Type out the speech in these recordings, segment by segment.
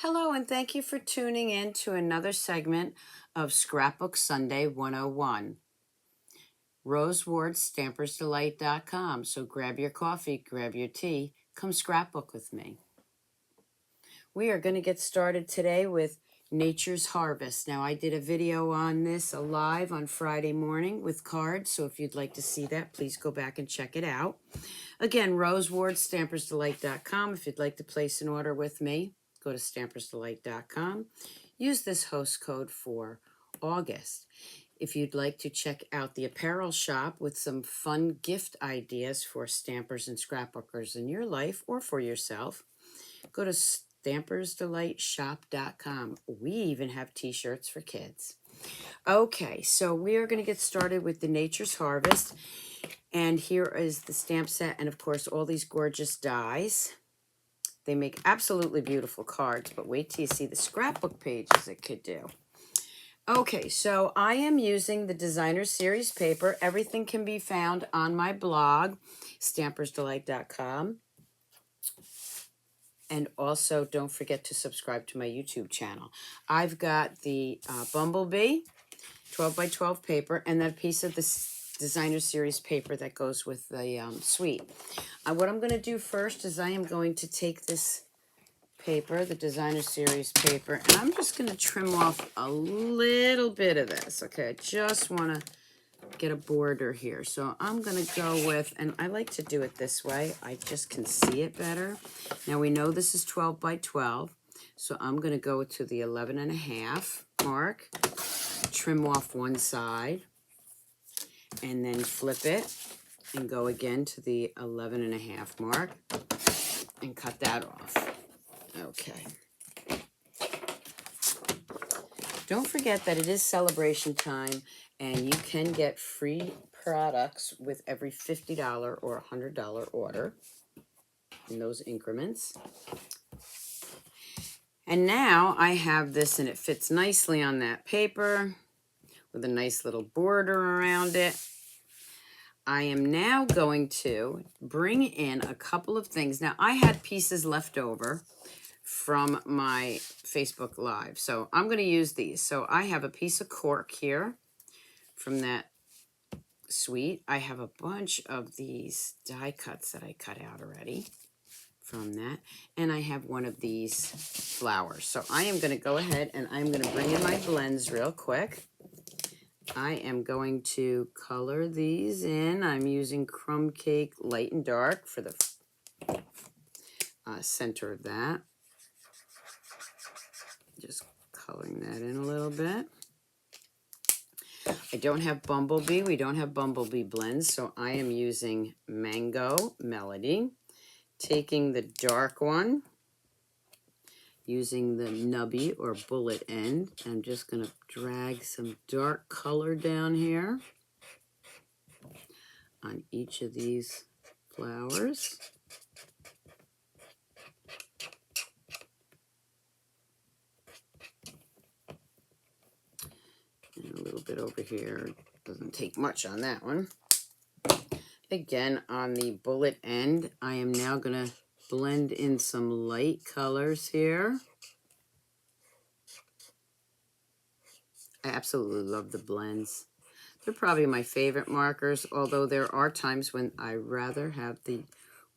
Hello, and thank you for tuning in to another segment of Scrapbook Sunday 101. Rose Ward, StampersDelight.com. So grab your coffee, grab your tea, come scrapbook with me. We are going to get started today with Nature's Harvest. Now, I did a video on this live on Friday morning with cards, so if you'd like to see that, please go back and check it out. Again, Rose Ward, StampersDelight.com. If you'd like to place an order with me, go to StampersDelight.com. Use this host code for August. If you'd like to check out the apparel shop with some fun gift ideas for stampers and scrapbookers in your life or for yourself, go to StampersDelightShop.com. We even have t-shirts for kids. Okay, so we are going to get started with the Nature's Harvest. And here is the stamp set and, of course, all these gorgeous dies. They make absolutely beautiful cards, but wait till you see the scrapbook pages it could do. Okay, so I am using the Designer Series paper. Everything can be found on my blog, StampersDelight.com. And also, don't forget to subscribe to my YouTube channel. I've got the Bumblebee 12 by 12 paper and that piece of the Designer Series paper that goes with the suite. What I'm going to do first is I am going to take this paper, the Designer Series paper, and I'm just going to trim off a little bit of this. Okay, I just want to get a border here. So I'm going to go with, and I like to do it this way. I just can see it better. Now we know this is 12 by 12. So I'm going to go to the 11.5 mark, trim off one side, and then flip it and go again to the 11.5 mark and cut that off. Okay. Don't forget that it is celebration time and you can get free products with every $50 or $100 order in those increments. And now I have this and it fits nicely on that paper with a nice little border around it. I am now going to bring in a couple of things. Now, I had pieces left over from my Facebook Live, so I'm going to use these. So I have a piece of cork here from that suite. I have a bunch of these die cuts that I cut out already from that, and I have one of these flowers. So I am going to go ahead and I'm going to bring in my blends real quick. I am going to color these in. I'm using Crumb Cake Light and Dark for the center of that. Just coloring that in a little bit. I don't have Bumblebee. We don't have Bumblebee blends, so I am using Mango Melody. Taking the dark one, using the nubby or bullet end. I'm just going to drag some dark color down here on each of these flowers. And a little bit over here. Doesn't take much on that one. Again, on the bullet end, I am now going to blend in some light colors here. I absolutely love the blends. They're probably my favorite markers, although there are times when I rather have the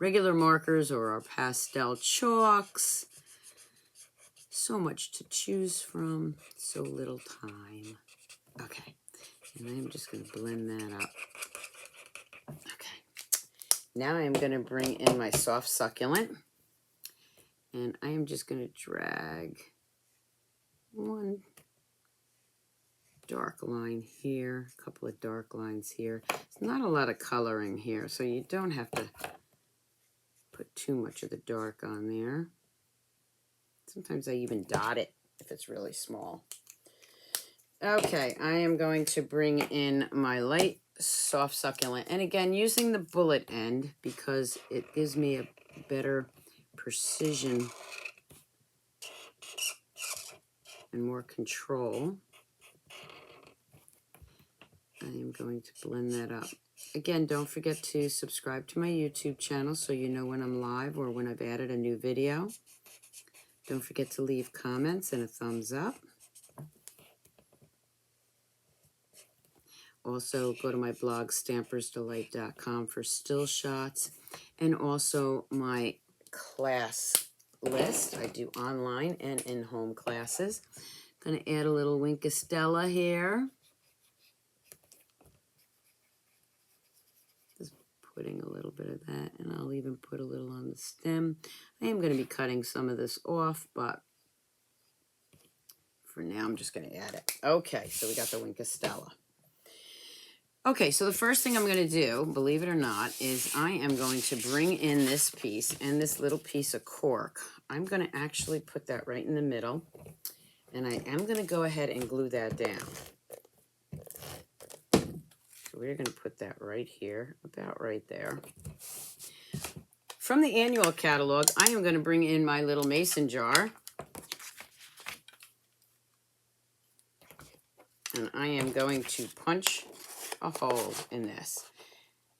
regular markers or our pastel chalks. So much to choose from, so little time. Okay, and I'm just going to blend that up. Okay, now I'm going to bring in my soft succulent, and I am just going to drag one dark line here, a couple of dark lines here. It's not a lot of coloring here, so you don't have to put too much of the dark on there. Sometimes I even dot it if it's really small. Okay, I am going to bring in my light soft succulent, and again using the bullet end because it gives me a better precision and more control. I am going to blend that up. Again, don't forget to subscribe to my YouTube channel so you know when I'm live or when I've added a new video. Don't forget to leave comments and a thumbs up. Also, go to my blog, stampersdelight.com, for still shots, and also my class list. I do online and in-home classes. Going to add a little wink of Stella here. Just putting a little bit of that, and I'll even put a little on the stem. I am going to be cutting some of this off, but for now, I'm just going to add it. Okay, so we got the wink of Stella. Okay, so the first thing I'm going to do, believe it or not, is I am going to bring in this piece and this little piece of cork. I'm going to actually put that right in the middle, and I am going to go ahead and glue that down. So we're going to put that right here, about right there. From the annual catalog, I am going to bring in my little mason jar. And I am going to punch a hole in this.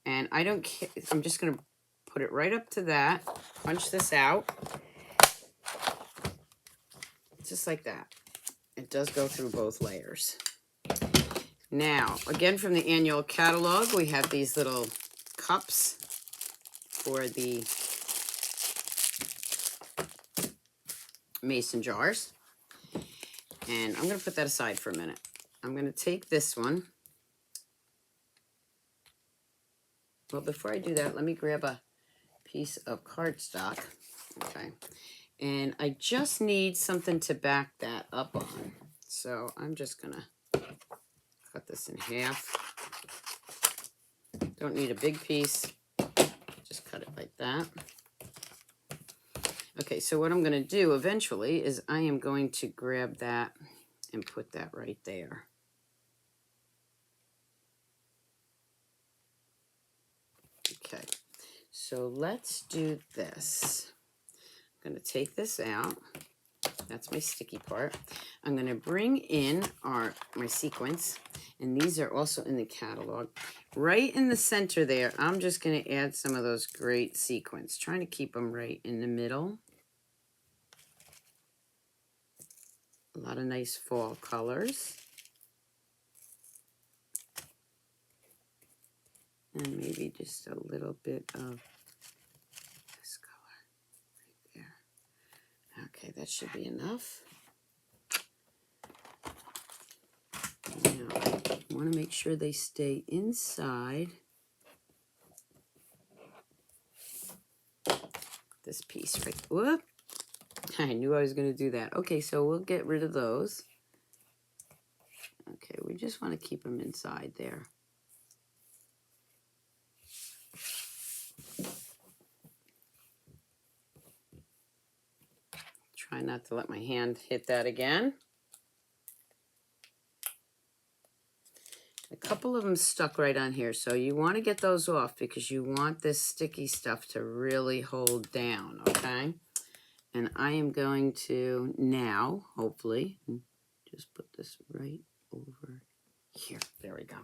And I don't care, I'm just going to put it right up to that, punch this out, just like that. It does go through both layers. Now, again, from the annual catalog, we have these little cups for the mason jars. And I'm going to put that aside for a minute. I'm going to take this one. Well, before I do that, let me grab a piece of cardstock. Okay. And I just need something to back that up on. So I'm just going to cut this in half. Don't need a big piece. Just cut it like that. Okay, so what I'm going to do eventually is I am going to grab that and put that right there. Okay, so let's do this. I'm going to take this out. That's my sticky part. I'm going to bring in my sequins, and these are also in the catalog. Right in the center there, I'm just going to add some of those great sequins, trying to keep them right in the middle. A lot of nice fall colors. And maybe just a little bit of this color right there. Okay, that should be enough. Now, I want to make sure they stay inside this piece right. Whoop! I knew I was going to do that. Okay, so we'll get rid of those. Okay, we just want to keep them inside there. Try not to let my hand hit that again. A couple of them stuck right on here, so you want to get those off because you want this sticky stuff to really hold down, okay? And I am going to now, hopefully, just put this right over here. There we go.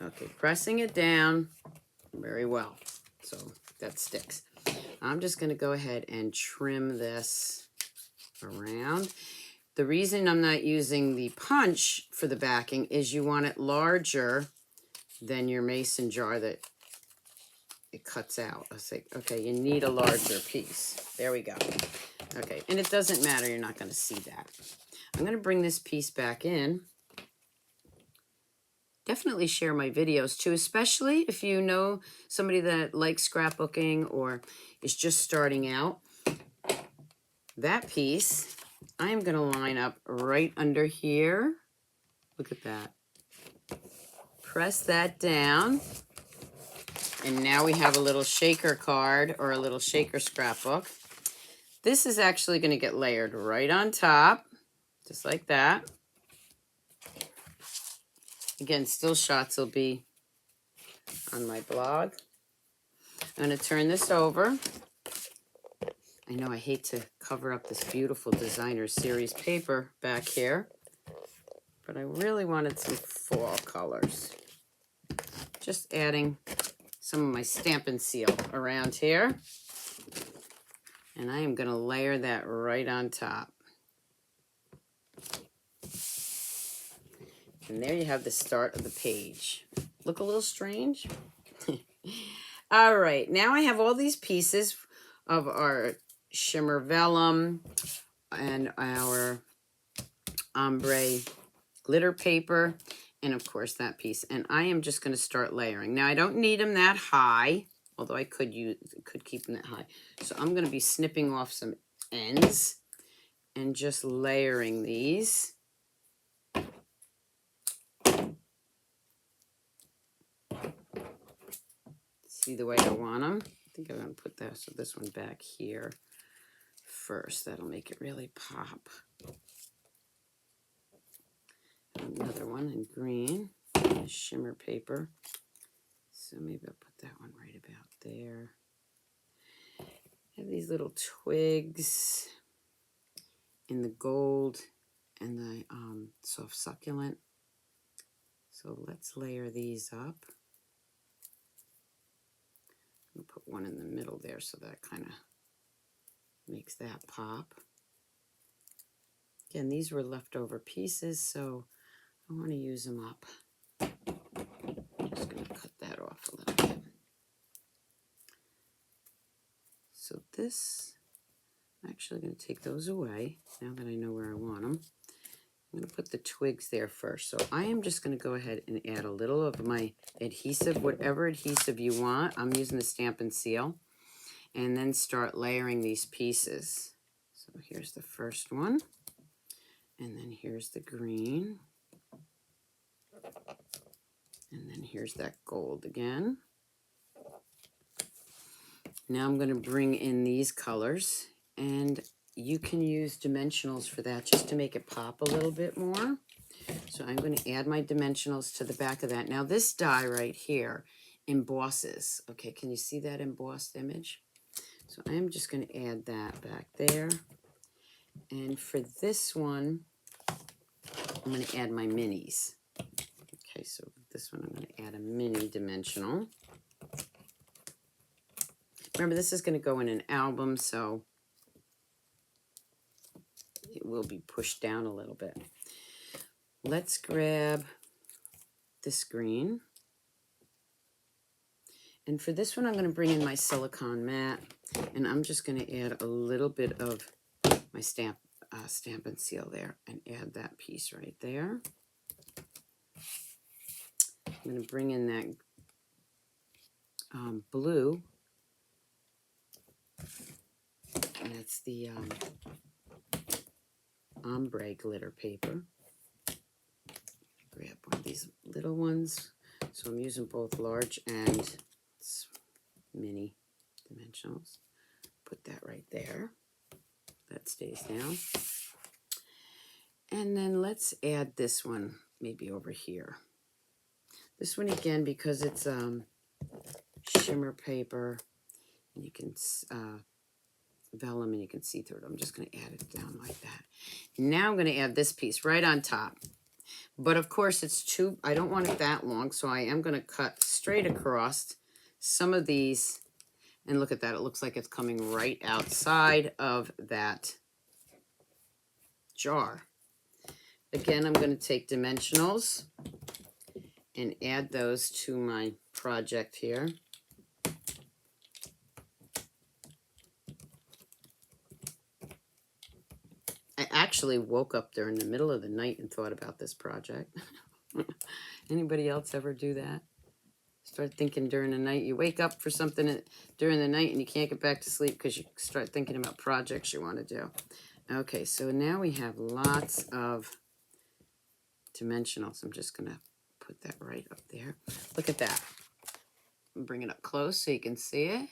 Okay, pressing it down very well, so that sticks. I'm just going to go ahead and trim this around. The reason I'm not using the punch for the backing is you want it larger than your mason jar that it cuts out. I was like, okay, you need a larger piece. There we go. Okay, and it doesn't matter, you're not going to see that. I'm going to bring this piece back in. Definitely share my videos too, especially if you know somebody that likes scrapbooking or is just starting out. That piece, I am going to line up right under here. Look at that. Press that down. And now we have a little shaker card or a little shaker scrapbook. This is actually going to get layered right on top, just like that. Again, still shots will be on my blog. I'm going to turn this over. I know I hate to cover up this beautiful designer series paper back here, but I really wanted some fall colors. Just adding some of my Stampin' Seal around here. And I am going to layer that right on top. And there you have the start of the page. Look a little strange? All right, now I have all these pieces of our shimmer vellum and our ombre glitter paper, and of course that piece. And I am just going to start layering. Now I don't need them that high, although I could keep them that high. So I'm going to be snipping off some ends and just layering these. See the way I want them? I think I'm going to put this one back here first. That'll make it really pop. Another one in green, shimmer paper. So maybe I'll put that one right about there. I have these little twigs in the gold and the soft succulent. So let's layer these up. I'll put one in the middle there so that kind of makes that pop. Again, these were leftover pieces, so I want to use them up. I'm just going to cut that off a little bit. So this, I'm actually going to take those away now that I know where I want them. I'm going to put the twigs there first. So I am just going to go ahead and add a little of my adhesive, whatever adhesive you want. I'm using the Stampin Seal. And then start layering these pieces. So here's the first one. And then here's the green. And then here's that gold again. Now I'm going to bring in these colors. And you can use dimensionals for that just to make it pop a little bit more. So I'm going to add my dimensionals to the back of that. Now this die right here embosses. Okay, can you see that embossed image? So I'm just going to add that back there. And for this one, I'm going to add my minis. Okay, so this one I'm going to add a mini dimensional. Remember, this is going to go in an album, so it will be pushed down a little bit. Let's grab this green. And for this one, I'm going to bring in my silicone mat, and I'm just going to add a little bit of my Stampin' Seal there and add that piece right there. I'm going to bring in that blue, and it's the ombre glitter paper. Grab one of these little ones. So I'm using both large and mini dimensionals. Put that right there. That stays down. And then let's add this one maybe over here. This one again, because it's shimmer paper and you can vellum and you can see through it. I'm just going to add it down like that. Now I'm going to add this piece right on top. But of course it's too, I don't want it that long, so I am going to cut straight across some of these. And look at that, it looks like it's coming right outside of that jar. Again, I'm going to take dimensionals and add those to my project here. I actually woke up during the middle of the night and thought about this project. Anybody else ever do that? Start thinking during the night. You wake up for something during the night and you can't get back to sleep because you start thinking about projects you want to do. Okay, so now we have lots of dimensionals. I'm just going to put that right up there. Look at that. Bring it up close so you can see it.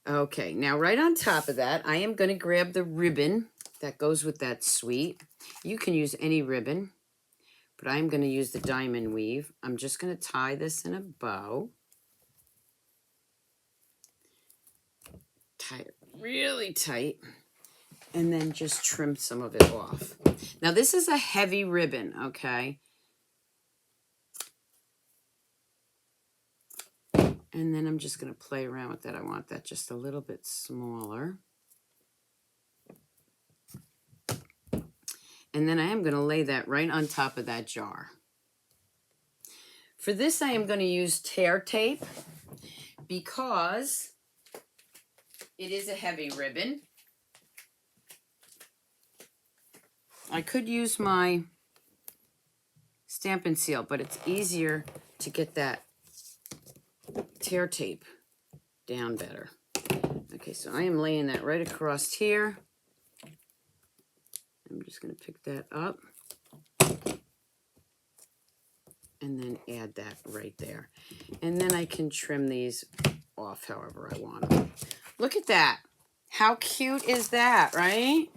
Okay, now right on top of that, I am going to grab the ribbon that goes with that suite. You can use any ribbon, but I'm going to use the diamond weave. I'm just going to tie this in a bow. Tie it really tight, and then just trim some of it off. Now this is a heavy ribbon, okay? And then I'm just going to play around with that. I want that just a little bit smaller. And then I am going to lay that right on top of that jar. For this, I am going to use tear tape because it is a heavy ribbon. I could use my Stampin' Seal, but it's easier to get that tear tape down better. Okay, so I am laying that right across here. I'm just going to pick that up and then add that right there. And then I can trim these off however I want them. Look at that. How cute is that, right?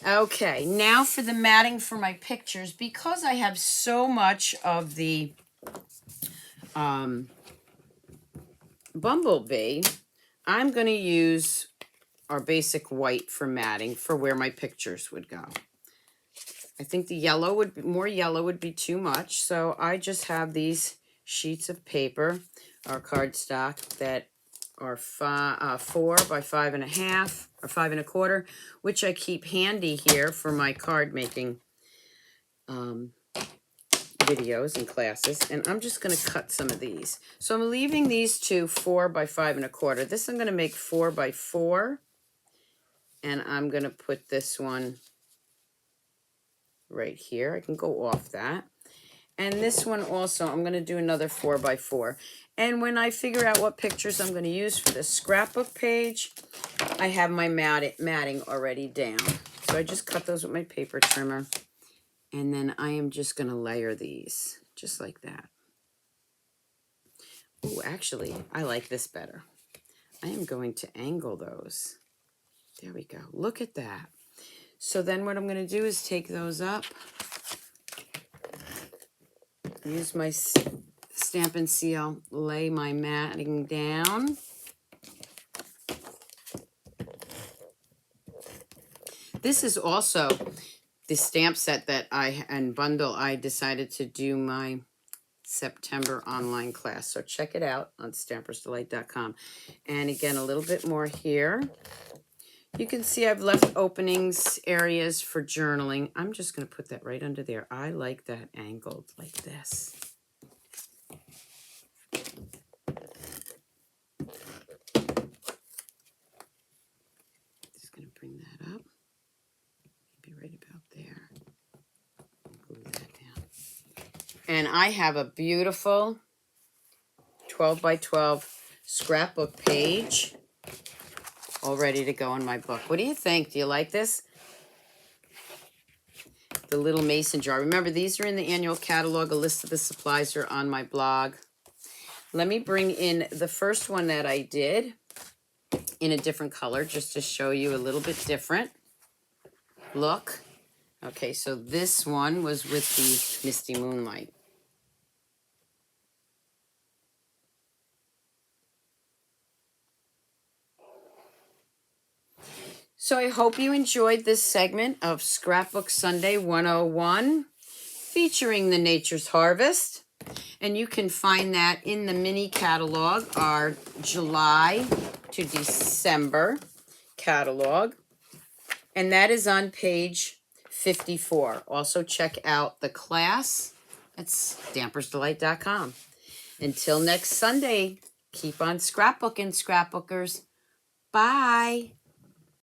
Okay, now for the matting for my pictures. Because I have so much of the Bumblebee, I'm going to use our basic white for matting for where my pictures would go. I think the yellow would be, more yellow would be too much, so I just have these sheets of paper, our cardstock, that are 4 by 5.5 or 5 1/4, which I keep handy here for my card making videos and classes. And I'm just going to cut some of these. So I'm leaving these two 4 by 5 1/4. This I'm going to make 4 by 4, and I'm going to put this one right here. I can go off that. And this one also, I'm going to do another 4 by 4. And when I figure out what pictures I'm going to use for the scrapbook page, I have my matting already down. So I just cut those with my paper trimmer. And then I am just going to layer these, just like that. Oh, actually, I like this better. I am going to angle those. There we go. Look at that. So then what I'm going to do is take those up, use my Stampin' Seal, lay my matting down. This is also the stamp set that and bundle I decided to do my September online class. So check it out on stampersdelight.com. And again, a little bit more here. You can see I've left openings, areas for journaling. I'm just going to put that right under there. I like that angled like this. Just going to bring that up. Maybe right about there. Glue that down. And I have a beautiful 12 by 12 scrapbook page all ready to go in my book. What do you think? Do you like this? The little mason jar. Remember, these are in the annual catalog. A list of the supplies are on my blog. Let me bring in the first one that I did in a different color just to show you a little bit different look. Okay, so this one was with the Misty Moonlight. So I hope you enjoyed this segment of Scrapbook Sunday 101 featuring the Nature's Harvest. And you can find that in the mini catalog, our July to December catalog. And that is on page 54. Also check out the class at stampersdelight.com. Until next Sunday, keep on scrapbooking, scrapbookers. Bye.